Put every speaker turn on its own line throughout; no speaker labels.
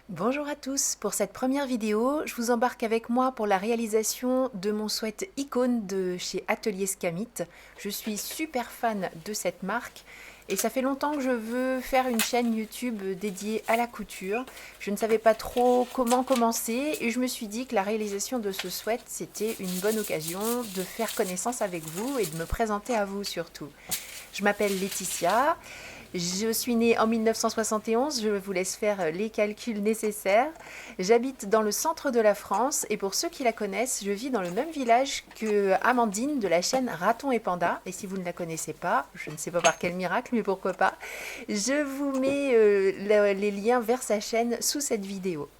Bonjour à tous, pour cette première vidéo, je vous embarque avec moi pour la réalisation de mon sweat icône de chez Atelier Scamit. Je suis super fan de cette marque et ça fait longtemps que je veux faire une chaîne YouTube dédiée à la couture. Je ne savais pas trop comment commencer et je me suis dit que la réalisation de ce sweat c'était une bonne occasion de faire connaissance avec vous et de me présenter à vous surtout. Je m'appelle Laetitia. Je suis née en 1971, je vous laisse faire les calculs nécessaires. J'habite dans le centre de la France et pour ceux qui la connaissent, je vis dans le même village que Amandine de la chaîne Raton et Panda. Et si vous ne la connaissez pas, je ne sais pas par quel miracle, mais pourquoi pas, je vous mets les liens vers sa chaîne sous cette vidéo.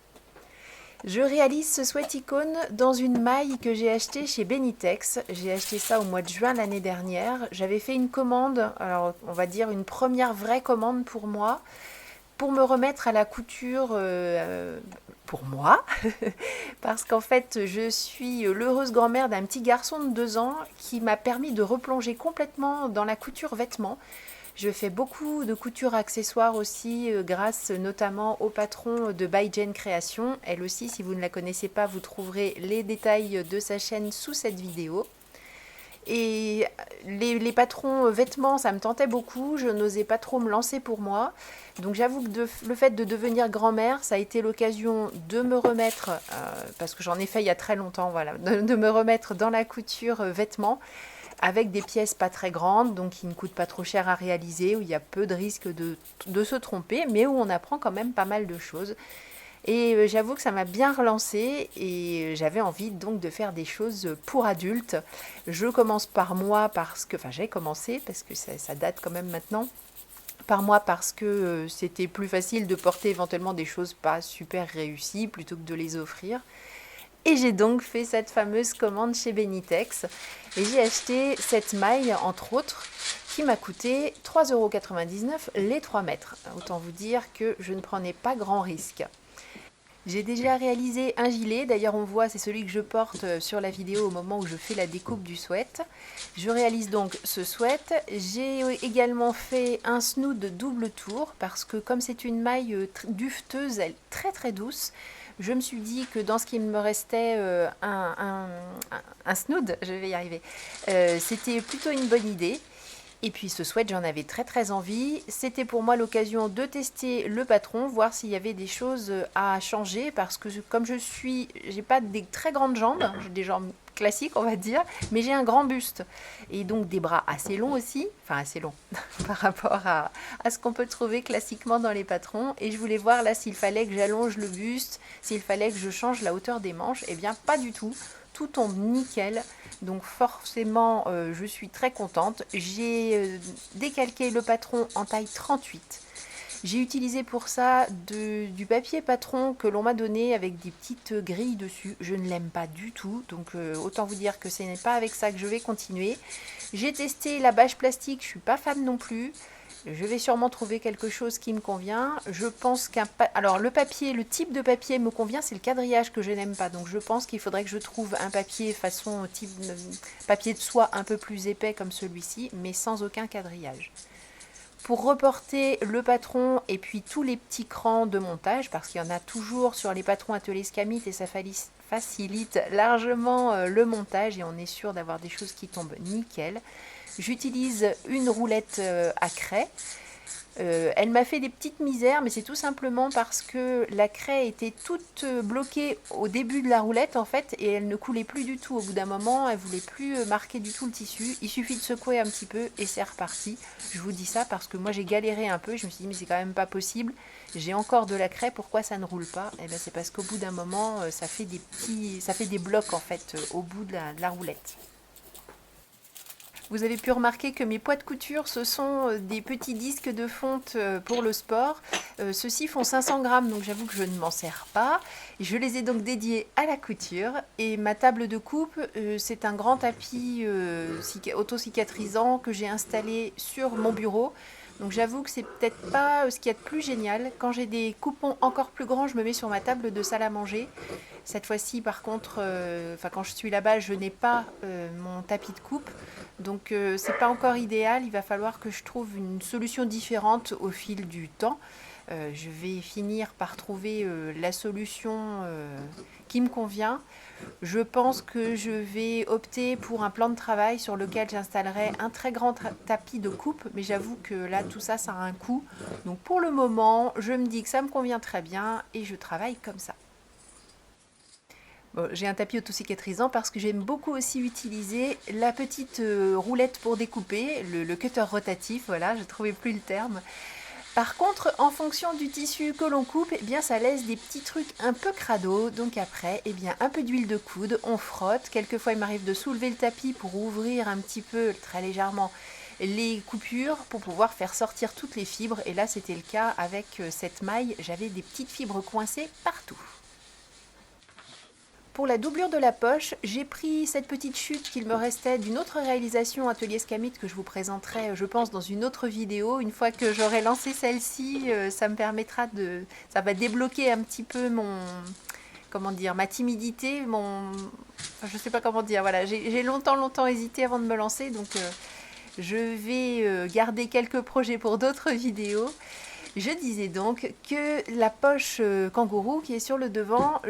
Je réalise ce sweat icône dans une maille que j'ai achetée chez Benitex. J'ai acheté ça au mois de juin l'année dernière. J'avais fait une commande, alors on va dire une première vraie commande pour moi, pour me remettre à la couture pour moi, parce qu'en fait je suis l'heureuse grand-mère d'un petit garçon de 2 ans qui m'a permis de replonger complètement dans la couture vêtements. Je fais beaucoup de couture accessoires aussi, grâce notamment au patron de By Jane Création. Elle aussi, si vous ne la connaissez pas, vous trouverez les détails de sa chaîne sous cette vidéo. Et les patrons vêtements, ça me tentait beaucoup, je n'osais pas trop me lancer pour moi. Donc j'avoue que le fait de devenir grand-mère, ça a été l'occasion de me remettre, parce que j'en ai fait il y a très longtemps, voilà, de me remettre dans la couture vêtements avec des pièces pas très grandes, donc qui ne coûtent pas trop cher à réaliser, où il y a peu de risques de se tromper, mais où on apprend quand même pas mal de choses. Et j'avoue que ça m'a bien relancée et j'avais envie donc de faire des choses pour adultes. Je commence par moi parce que, enfin j'ai commencé parce que ça date quand même maintenant, par moi parce que c'était plus facile de porter éventuellement des choses pas super réussies plutôt que de les offrir. Et j'ai donc fait cette fameuse commande chez Benitex. Et j'ai acheté cette maille, entre autres, qui m'a coûté 3,99 € les 3 mètres. Autant vous dire que je ne prenais pas grand risque. J'ai déjà réalisé un gilet, d'ailleurs on voit, c'est celui que je porte sur la vidéo au moment où je fais la découpe du sweat. Je réalise donc ce sweat. J'ai également fait un snood double tour parce que comme c'est une maille duveteuse, elle est très très douce, je me suis dit que dans ce qui me restait un snood, je vais y arriver, c'était plutôt une bonne idée. Et puis ce sweat, j'en avais très très envie. C'était pour moi l'occasion de tester le patron, voir s'il y avait des choses à changer parce que comme j'ai pas des très grandes jambes, j'ai des jambes classiques on va dire, mais j'ai un grand buste et donc des bras assez longs aussi, enfin assez longs par rapport à ce qu'on peut trouver classiquement dans les patrons. Et je voulais voir là s'il fallait que j'allonge le buste, s'il fallait que je change la hauteur des manches. Eh bien pas du tout. Tout tombe nickel, donc forcément je suis très contente. J'ai décalqué le patron en taille 38. J'ai utilisé pour ça du papier patron que l'on m'a donné avec des petites grilles dessus. Je ne l'aime pas du tout, donc autant vous dire que ce n'est pas avec ça que je vais continuer. J'ai testé la bâche plastique, je ne suis pas fan non plus. Je vais sûrement trouver quelque chose qui me convient. Je pense alors le papier, le type de papier me convient, c'est le quadrillage que je n'aime pas. Donc je pense qu'il faudrait que je trouve un papier façon type papier de soie un peu plus épais comme celui-ci, mais sans aucun quadrillage. Pour reporter le patron et puis tous les petits crans de montage, parce qu'il y en a toujours sur les patrons Atelier Scamit et ça facilite largement le montage et on est sûr d'avoir des choses qui tombent nickel. J'utilise une roulette à craie. Elle m'a fait des petites misères, mais c'est tout simplement parce que la craie était toute bloquée au début de la roulette en fait, et elle ne coulait plus du tout. Au bout d'un moment, elle voulait plus marquer du tout le tissu. Il suffit de secouer un petit peu et c'est reparti. Je vous dis ça parce que moi j'ai galéré un peu. Je me suis dit mais c'est quand même pas possible. J'ai encore de la craie, pourquoi ça ne roule pas? Et bien c'est parce qu'au bout d'un moment, ça fait des blocs en fait au bout de la roulette. Vous avez pu remarquer que mes poids de couture, ce sont des petits disques de fonte pour le sport. Ceux-ci font 500 grammes, donc j'avoue que je ne m'en sers pas. Je les ai donc dédiés à la couture. Et ma table de coupe, c'est un grand tapis auto-cicatrisant que j'ai installé sur mon bureau. Donc j'avoue que c'est peut-être pas ce qu'il y a de plus génial. Quand j'ai des coupons encore plus grands, je me mets sur ma table de salle à manger. Cette fois-ci, par contre, quand je suis là-bas, je n'ai pas mon tapis de coupe. Donc c'est pas encore idéal. Il va falloir que je trouve une solution différente au fil du temps. Je vais finir par trouver la solution qui me convient. Je pense que je vais opter pour un plan de travail sur lequel j'installerai un très grand tapis de coupe, mais j'avoue que là, tout ça, ça a un coût. Donc pour le moment, je me dis que ça me convient très bien et je travaille comme ça. Bon, j'ai un tapis auto-cicatrisant parce que j'aime beaucoup aussi utiliser la petite roulette pour découper, le cutter rotatif, voilà, je ne trouvais plus le terme. Par contre, en fonction du tissu que l'on coupe, eh bien, ça laisse des petits trucs un peu crado. Donc après, eh bien, un peu d'huile de coude, on frotte. Quelquefois, il m'arrive de soulever le tapis pour ouvrir un petit peu, très légèrement, les coupures pour pouvoir faire sortir toutes les fibres. Et là, c'était le cas avec cette maille. J'avais des petites fibres coincées partout. Pour la doublure de la poche, j'ai pris cette petite chute qu'il me restait d'une autre réalisation Atelier Scamit que je vous présenterai, je pense, dans une autre vidéo. Une fois que j'aurai lancé celle-ci, ça me permettra de... ça va débloquer un petit peu mon... comment dire, ma timidité, mon... enfin, je sais pas comment dire, voilà. J'ai longtemps hésité avant de me lancer, donc je vais garder quelques projets pour d'autres vidéos. Je disais donc que la poche kangourou qui est sur le devant,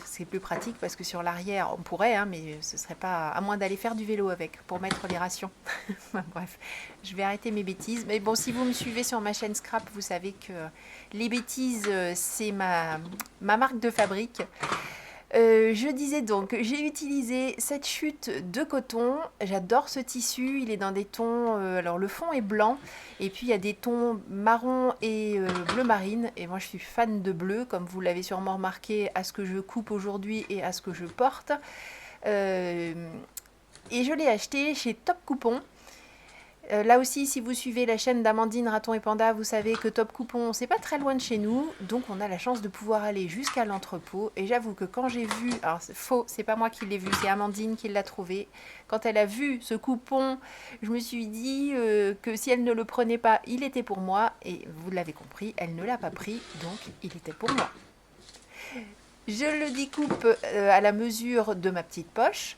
c'est plus pratique parce que sur l'arrière, on pourrait, hein, mais ce serait pas, à moins d'aller faire du vélo avec pour mettre les rations. Bref, je vais arrêter mes bêtises. Mais bon, si vous me suivez sur ma chaîne Scrap, vous savez que les bêtises, c'est ma marque de fabrique. Je disais donc, j'ai utilisé cette chute de coton. J'adore ce tissu, il est dans des tons, alors le fond est blanc et puis il y a des tons marron et bleu marine, et moi je suis fan de bleu, comme vous l'avez sûrement remarqué à ce que je coupe aujourd'hui et à ce que je porte. Et je l'ai acheté chez Top Coupon. Là aussi, si vous suivez la chaîne d'Amandine, Raton et Panda, vous savez que Top Coupon, c'est pas très loin de chez nous, donc on a la chance de pouvoir aller jusqu'à l'entrepôt. Et j'avoue que quand j'ai vu, alors c'est faux, c'est pas moi qui l'ai vu, c'est Amandine qui l'a trouvé. Quand elle a vu ce coupon, je me suis dit que si elle ne le prenait pas, il était pour moi. Et vous l'avez compris, elle ne l'a pas pris, donc il était pour moi. Je le découpe à la mesure de ma petite poche.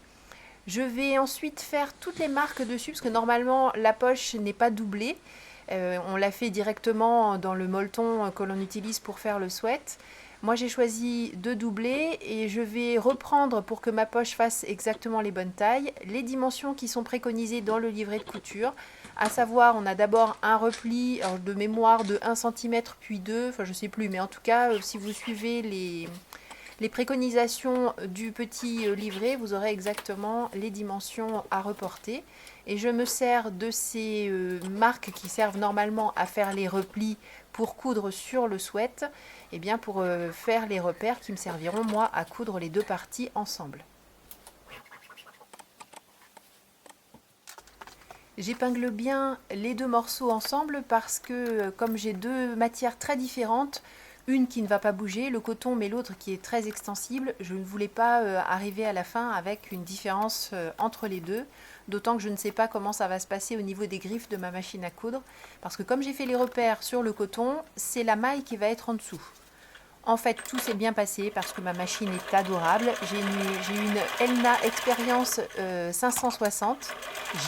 Je vais ensuite faire toutes les marques dessus, parce que normalement la poche n'est pas doublée. On la fait directement dans le molleton que l'on utilise pour faire le sweat. Moi j'ai choisi de doubler et je vais reprendre, pour que ma poche fasse exactement les bonnes tailles, les dimensions qui sont préconisées dans le livret de couture. À savoir, on a d'abord un repli de mémoire de 1 cm puis 2, enfin je sais plus, mais en tout cas si vous suivez les préconisations du petit livret, vous aurez exactement les dimensions à reporter. Et je me sers de ces marques qui servent normalement à faire les replis pour coudre sur le sweat, et bien pour faire les repères qui me serviront moi à coudre les deux parties ensemble. J'épingle bien les deux morceaux ensemble parce que comme j'ai deux matières très différentes, une qui ne va pas bouger, le coton, mais l'autre qui est très extensible, je ne voulais pas arriver à la fin avec une différence entre les deux, d'autant que je ne sais pas comment ça va se passer au niveau des griffes de ma machine à coudre, parce que comme j'ai fait les repères sur le coton, c'est la maille qui va être en dessous. En fait, tout s'est bien passé parce que ma machine est adorable. J'ai une Elna Experience 560.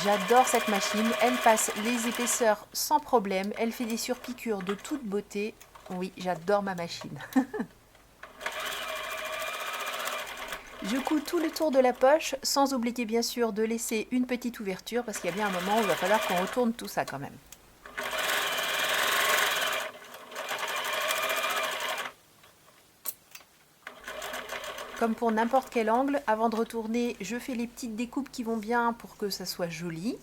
J'adore cette machine. Elle passe les épaisseurs sans problème. Elle fait des surpiqûres de toute beauté. Oui, j'adore ma machine. Je couds tout le tour de la poche, sans oublier bien sûr de laisser une petite ouverture, parce qu'il y a bien un moment où il va falloir qu'on retourne tout ça quand même. Comme pour n'importe quel angle, avant de retourner, je fais les petites découpes qui vont bien pour que ça soit joli.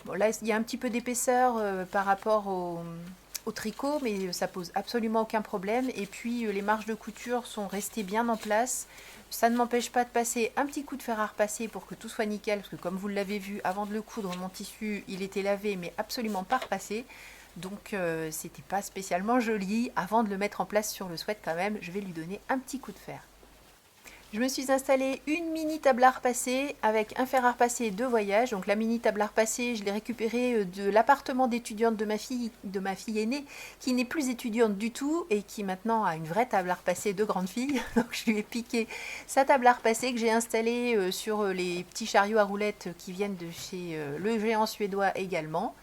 Bon, là, il y a un petit peu d'épaisseur par rapport au tricot, mais ça pose absolument aucun problème. Et puis les marges de couture sont restées bien en place. Ça ne m'empêche pas de passer un petit coup de fer à repasser pour que tout soit nickel, parce que comme vous l'avez vu, avant de le coudre, mon tissu, il était lavé, mais absolument pas repassé. Donc c'était pas spécialement joli. Avant de le mettre en place sur le sweat quand même, je vais lui donner un petit coup de fer. Je me suis installée une mini table à repasser avec un fer à repasser de voyage. Donc la mini table à repasser, je l'ai récupérée de l'appartement d'étudiante de ma fille aînée, qui n'est plus étudiante du tout et qui maintenant a une vraie table à repasser de grande fille. Donc je lui ai piqué sa table à repasser que j'ai installée sur les petits chariots à roulettes qui viennent de chez le géant suédois également.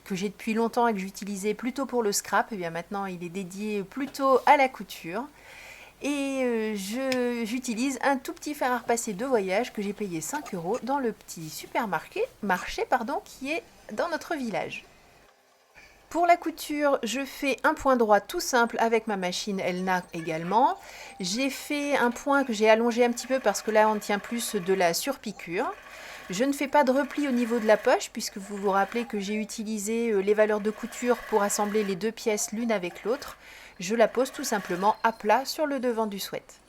que j'ai depuis longtemps et que j'utilisais plutôt pour le scrap, et bien maintenant il est dédié plutôt à la couture. Et j'utilise un tout petit fer à repasser de voyage que j'ai payé 5 € dans le petit supermarché qui est dans notre village. Pour la couture, je fais un point droit tout simple avec ma machine Elna également. J'ai fait un point que j'ai allongé un petit peu parce que là on tient plus de la surpiqûre. Je ne fais pas de repli au niveau de la poche puisque vous vous rappelez que j'ai utilisé les valeurs de couture pour assembler les deux pièces l'une avec l'autre. Je la pose tout simplement à plat sur le devant du sweat.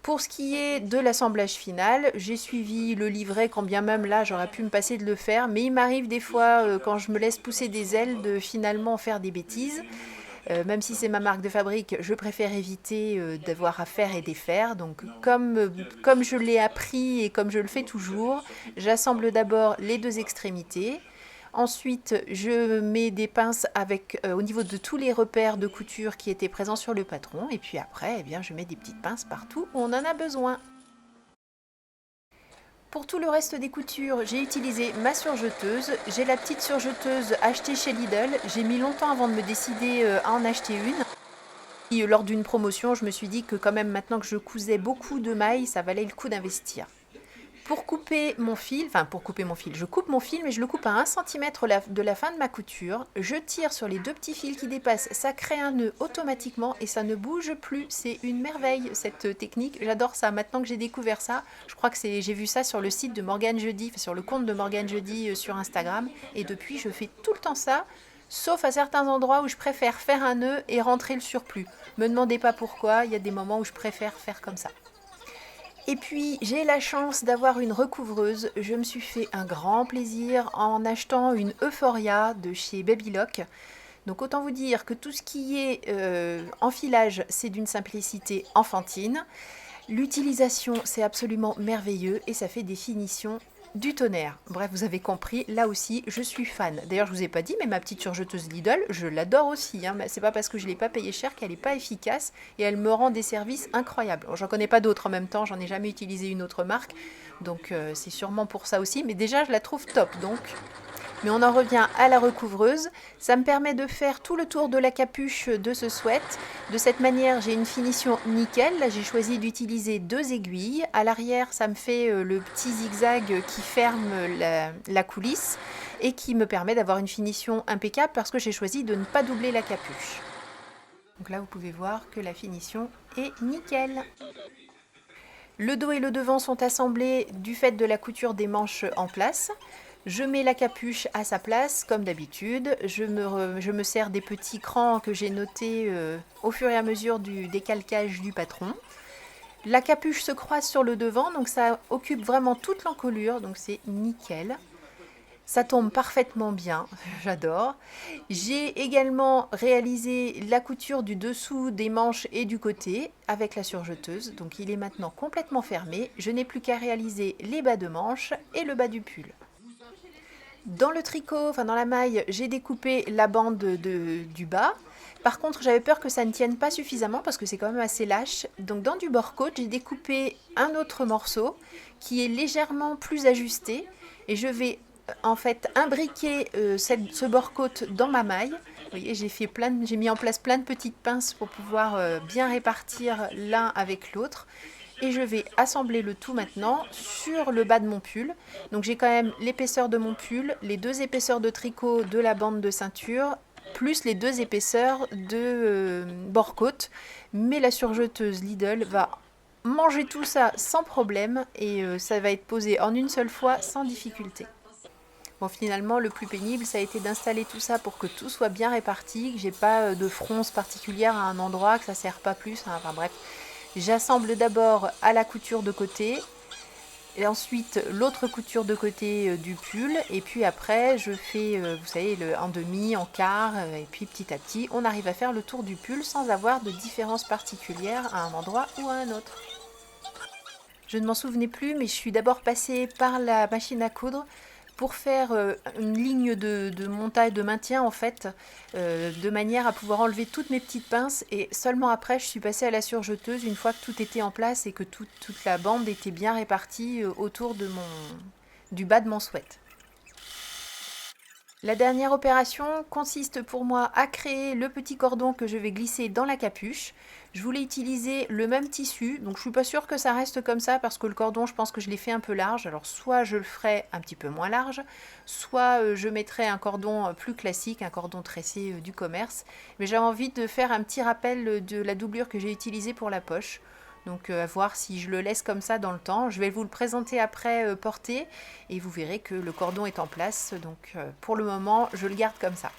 Pour ce qui est de l'assemblage final, j'ai suivi le livret, quand bien même là j'aurais pu me passer de le faire, mais il m'arrive des fois quand je me laisse pousser des ailes de finalement faire des bêtises. Même si c'est ma marque de fabrique, je préfère éviter d'avoir à faire et défaire. Donc comme je l'ai appris et comme je le fais toujours, j'assemble d'abord les deux extrémités. Ensuite, je mets des pinces au niveau de tous les repères de couture qui étaient présents sur le patron. Et puis après, eh bien, je mets des petites pinces partout où on en a besoin. Pour tout le reste des coutures, j'ai utilisé ma surjeteuse. J'ai la petite surjeteuse achetée chez Lidl. J'ai mis longtemps avant de me décider à en acheter une. Et lors d'une promotion, je me suis dit que quand même maintenant que je cousais beaucoup de mailles, ça valait le coup d'investir. Pour couper mon fil, je coupe mon fil mais je le coupe à 1 cm de la fin de ma couture. Je tire sur les deux petits fils qui dépassent, ça crée un nœud automatiquement et ça ne bouge plus. C'est une merveille cette technique, j'adore ça. Maintenant que j'ai découvert ça, je crois que j'ai vu ça sur le site de Morgane Jeudi, sur le compte de Morgane Jeudi sur Instagram. Et depuis je fais tout le temps ça, sauf à certains endroits où je préfère faire un nœud et rentrer le surplus. Me demandez pas pourquoi, il y a des moments où je préfère faire comme ça. Et puis j'ai la chance d'avoir une recouvreuse. Je me suis fait un grand plaisir en achetant une Euphoria de chez Babylock. Donc autant vous dire que tout ce qui est enfilage, c'est d'une simplicité enfantine. L'utilisation, c'est absolument merveilleux et ça fait des finitions du tonnerre. Bref, vous avez compris, là aussi, je suis fan. D'ailleurs, je vous ai pas dit, mais ma petite surjeteuse Lidl, je l'adore aussi. Hein. C'est pas parce que je l'ai pas payée cher qu'elle n'est pas efficace et elle me rend des services incroyables. J'en connais pas d'autres en même temps, j'en ai jamais utilisé une autre marque, donc c'est sûrement pour ça aussi. Mais déjà, je la trouve top, donc. Mais on en revient à la recouvreuse. Ça me permet de faire tout le tour de la capuche de ce sweat. De cette manière, j'ai une finition nickel. Là, j'ai choisi d'utiliser 2 aiguilles. À l'arrière, ça me fait le petit zigzag qui ferme la coulisse et qui me permet d'avoir une finition impeccable parce que j'ai choisi de ne pas doubler la capuche. Donc là, vous pouvez voir que la finition est nickel. Le dos et le devant sont assemblés du fait de la couture des manches en place. Je mets la capuche à sa place, comme d'habitude. Je me sers des petits crans que j'ai notés au fur et à mesure du décalcage du patron. La capuche se croise sur le devant, donc ça occupe vraiment toute l'encolure, donc c'est nickel. Ça tombe parfaitement bien, j'adore. J'ai également réalisé la couture du dessous des manches et du côté avec la surjeteuse, donc il est maintenant complètement fermé. Je n'ai plus qu'à réaliser les bas de manches et le bas du pull. Dans le tricot, dans la maille, j'ai découpé la bande du bas. Par contre, j'avais peur que ça ne tienne pas suffisamment parce que c'est quand même assez lâche. Donc dans du bord-côte, j'ai découpé un autre morceau qui est légèrement plus ajusté. Et je vais en fait imbriquer ce bord-côte dans ma maille. Vous voyez, j'ai mis en place plein de petites pinces pour pouvoir bien répartir l'un avec l'autre. Et je vais assembler le tout maintenant sur le bas de mon pull. Donc j'ai quand même l'épaisseur de mon pull, les 2 épaisseurs de tricot de la bande de ceinture, plus les 2 épaisseurs de bord-côte. Mais la surjeteuse Lidl va manger tout ça sans problème et ça va être posé en une seule fois sans difficulté. Bon, finalement, le plus pénible, ça a été d'installer tout ça pour que tout soit bien réparti, que j'ai pas de fronce particulière à un endroit, que ça ne sert pas plus, enfin bref. J'assemble d'abord à la couture de côté et ensuite l'autre couture de côté du pull et puis après je fais, vous savez, en demi, en quart et puis petit à petit on arrive à faire le tour du pull sans avoir de différence particulière à un endroit ou à un autre. Je ne m'en souvenais plus mais je suis d'abord passée par la machine à coudre pour faire une ligne de montage, de maintien en fait, de manière à pouvoir enlever toutes mes petites pinces et seulement après je suis passée à la surjeteuse une fois que tout était en place et que toute la bande était bien répartie autour du bas de mon sweat. La dernière opération consiste pour moi à créer le petit cordon que je vais glisser dans la capuche. Je voulais utiliser le même tissu, donc je suis pas sûre que ça reste comme ça parce que le cordon, je pense que je l'ai fait un peu large. Alors soit je le ferai un petit peu moins large, soit je mettrai un cordon plus classique, un cordon tressé du commerce. Mais j'ai envie de faire un petit rappel de la doublure que j'ai utilisée pour la poche. Donc à voir si je le laisse comme ça dans le temps. Je vais vous le présenter après porté et vous verrez que le cordon est en place. Donc pour le moment, je le garde comme ça.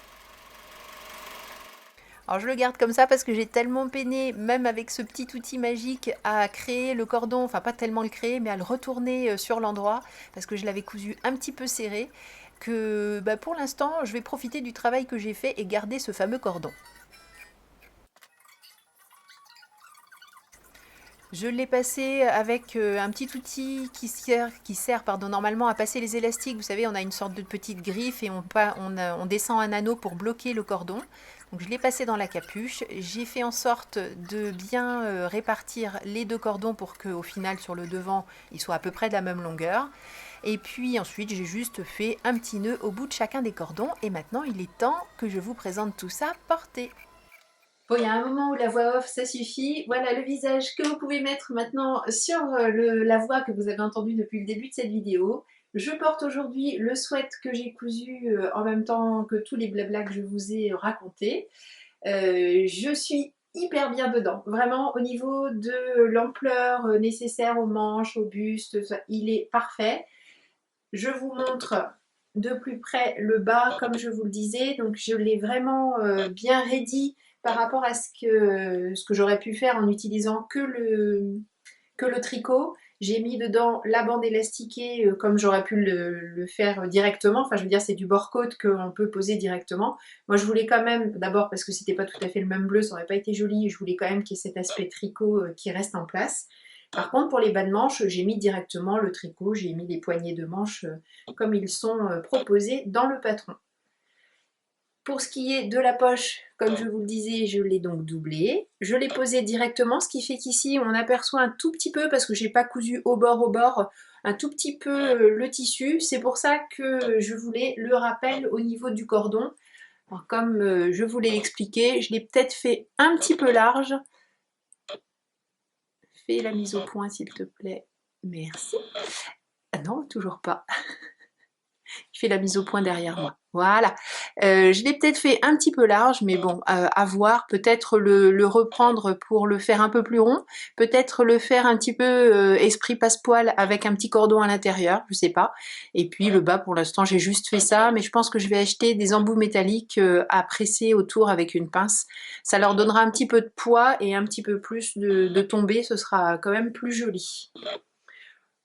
Alors je le garde comme ça parce que j'ai tellement peiné, même avec ce petit outil magique, à créer le cordon, enfin pas tellement le créer, mais à le retourner sur l'endroit, parce que je l'avais cousu un petit peu serré, que pour l'instant, je vais profiter du travail que j'ai fait et garder ce fameux cordon. Je l'ai passé avec un petit outil qui sert normalement à passer les élastiques. Vous savez, on a une sorte de petite griffe et on descend un anneau pour bloquer le cordon. Donc je l'ai passé dans la capuche. J'ai fait en sorte de bien répartir les deux cordons pour qu'au final, sur le devant, ils soient à peu près de la même longueur. Et puis ensuite, j'ai juste fait un petit nœud au bout de chacun des cordons. Et maintenant, il est temps que je vous présente tout ça porté. Bon, il y a un moment où la voix off, ça suffit. Voilà le visage que vous pouvez mettre maintenant sur la voix que vous avez entendue depuis le début de cette vidéo. Je porte aujourd'hui le sweat que j'ai cousu en même temps que tous les blablas que je vous ai racontés. Je suis hyper bien dedans. Vraiment, au niveau de l'ampleur nécessaire aux manches, au buste, il est parfait. Je vous montre de plus près le bas, comme je vous le disais. Donc je l'ai vraiment bien ready par rapport à ce que j'aurais pu faire en utilisant que le tricot. J'ai mis dedans la bande élastiquée comme j'aurais pu le faire directement. Enfin, je veux dire, c'est du bord-côte qu'on peut poser directement. Moi, je voulais quand même, d'abord parce que c'était pas tout à fait le même bleu, ça aurait pas été joli. Je voulais quand même qu'il y ait cet aspect tricot qui reste en place. Par contre, pour les bas de manches, j'ai mis directement le tricot, j'ai mis les poignées de manches comme ils sont proposés dans le patron. Pour ce qui est de la poche, comme je vous le disais, je l'ai donc doublée. Je l'ai posée directement, ce qui fait qu'ici, on aperçoit un tout petit peu, parce que je n'ai pas cousu au bord, un tout petit peu le tissu. C'est pour ça que je voulais le rappel au niveau du cordon. Alors, comme je vous l'ai expliqué, je l'ai peut-être fait un petit peu large. Fais la mise au point, s'il te plaît. Merci. Ah non, toujours pas. Je fais la mise au point derrière moi. Voilà. Je l'ai peut-être fait un petit peu large, mais bon, à voir. Peut-être le reprendre pour le faire un peu plus rond. Peut-être le faire un petit peu esprit passepoil avec un petit cordon à l'intérieur, je sais pas. Et puis le bas, pour l'instant, j'ai juste fait ça, mais je pense que je vais acheter des embouts métalliques à presser autour avec une pince. Ça leur donnera un petit peu de poids et un petit peu plus de tombée. Ce sera quand même plus joli.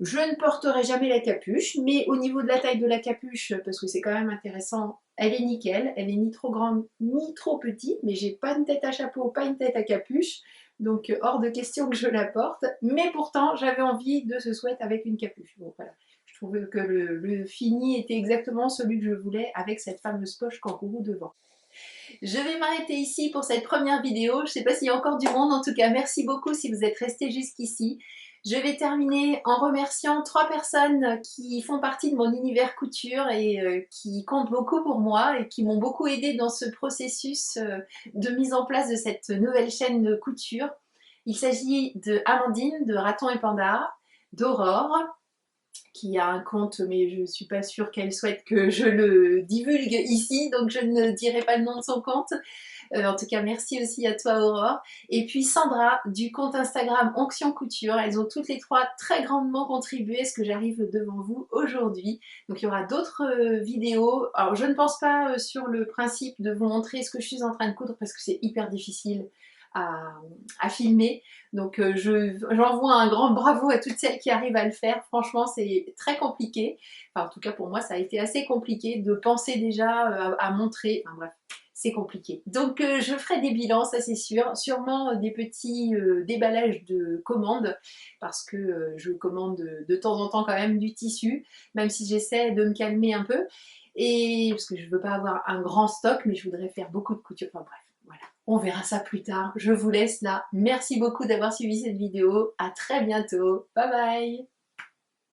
Je ne porterai jamais la capuche, mais au niveau de la taille de la capuche, parce que c'est quand même intéressant, elle est nickel. Elle est ni trop grande ni trop petite, mais j'ai pas une tête à chapeau, pas une tête à capuche. Donc hors de question que je la porte. Mais pourtant, j'avais envie de ce sweat avec une capuche. Bon voilà. Je trouvais que le fini était exactement celui que je voulais avec cette fameuse poche kangourou devant. Je vais m'arrêter ici pour cette première vidéo. Je ne sais pas s'il y a encore du monde. En tout cas, merci beaucoup si vous êtes restés jusqu'ici. Je vais terminer en remerciant 3 personnes qui font partie de mon univers couture et qui comptent beaucoup pour moi et qui m'ont beaucoup aidé dans ce processus de mise en place de cette nouvelle chaîne de couture. Il s'agit de Amandine, de Raton et Panda, d'Aurore, qui a un compte, mais je ne suis pas sûre qu'elle souhaite que je le divulgue ici, donc je ne dirai pas le nom de son compte. En tout cas, merci aussi à toi Aurore. Et puis Sandra du compte Instagram Onction Couture. Elles ont toutes les 3 très grandement contribué à ce que j'arrive devant vous aujourd'hui. Donc il y aura d'autres vidéos. Alors je ne pense pas sur le principe de vous montrer ce que je suis en train de coudre parce que c'est hyper difficile à filmer. Donc j'envoie un grand bravo à toutes celles qui arrivent à le faire. Franchement, c'est très compliqué. Enfin, en tout cas, pour moi, ça a été assez compliqué de penser déjà à montrer. Enfin bref, c'est compliqué. Donc je ferai des bilans, ça c'est sûr. Sûrement des petits déballages de commandes parce que je commande de temps en temps quand même du tissu, même si j'essaie de me calmer un peu. Et parce que je veux pas avoir un grand stock, mais je voudrais faire beaucoup de couture. Enfin bref. Voilà, on verra ça plus tard. Je vous laisse là. Merci beaucoup d'avoir suivi cette vidéo. À très bientôt. Bye bye.